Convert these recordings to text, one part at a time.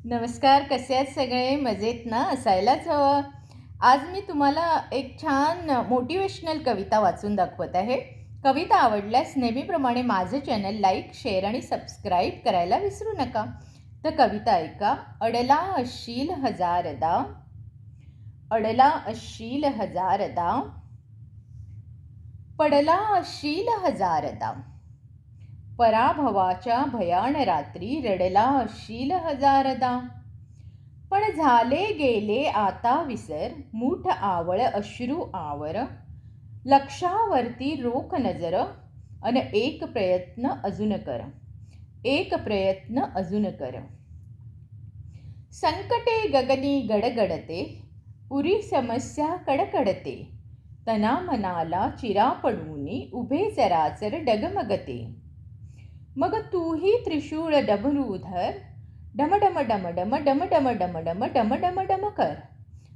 नमस्कार. कसे आहेत सगळे? मजेत ना? असायलाच हवं. आज मी तुम्हाला एक छान मोटिवेशनल कविता वाचून दाखवत आहे. कविता आवडल्यास नेहमीप्रमाणे माझं चॅनल लाईक, शेअर आणि सबस्क्राईब करायला विसरू नका. तर कविता ऐका. अडला असशील हजारदा, अडला असशील हजारदा, पडला असशील हजारदा, पराभवाच्या भयान रात्री रडला असशील हजारदा. पण झाले गेले आता विसर, मूठ आवळ अश्रू आवर, लक्षावरती रोख नजर, अन एक प्रयत्न अजून कर, एक प्रयत्न अजून कर. संकटे गगनी गडगडते, पुरी समस्या कडकडते, तना मनाला चिरा पडूनी उभे चराचर डगमगते. मग तूही त्रिशूळ डमरू धर, डमडम डमडम डमडम डमडम डमडम डम कर.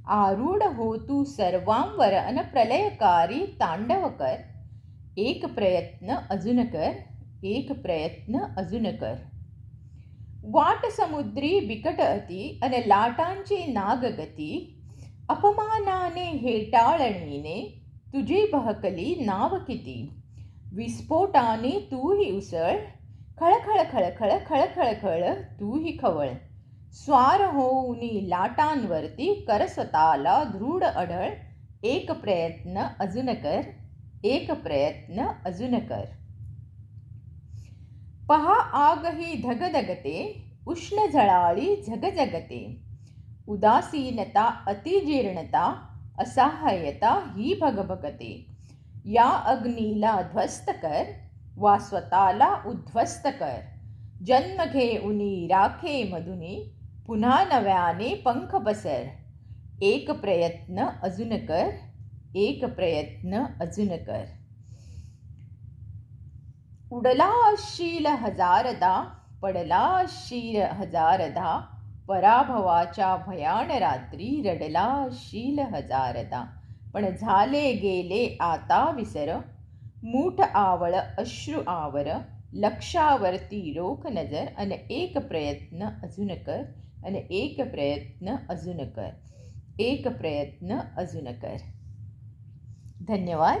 आरूढ हो तू सर्वांवर अन प्रलयकारी तांडव कर. एक प्रयत्न अजून कर, एक प्रयत्न अजून कर. वाट समुद्री बिकट अति अन लाटांची नागगती, अपमानाने हेटाळणीने तुझी बहकली नाव किती. विस्फोटाने तूही उसळ, खळखळ खळखळ खळखळ खळ तूही खवळ. स्वार होऊनी लाटांवरती कर स्वतःला दृढ अढळ. एक प्रयत्न अजून कर, एक प्रयत्न अजून कर. पहा आग ही धगधगते, उष्ण झळाळी झगझगते, उदासीनता अतिजीर्णता असहाय्यता ही भगभगते. या अग्नीला ध्वस्त कर, वा स्वतःला उद्ध्वस्त कर. जन्म घेऊनी राखे मधुनी, पुन्हा नव्याने पंख पसर. एक प्रयत्न अजून कर, एक प्रयत्न अजून कर. उडला असशील हजारदा, पडला असशील हजारदा, पराभवाच्या भयान रात्री रडला असशील हजारदा. पण झाले गेले आता विसर, मूठ आवळ अश्रू आवर, लक्षावरती रोख नजर, अन एक प्रयत्न अजून कर, अन एक प्रयत्न अजून कर, एक प्रयत्न अजून कर. धन्यवाद.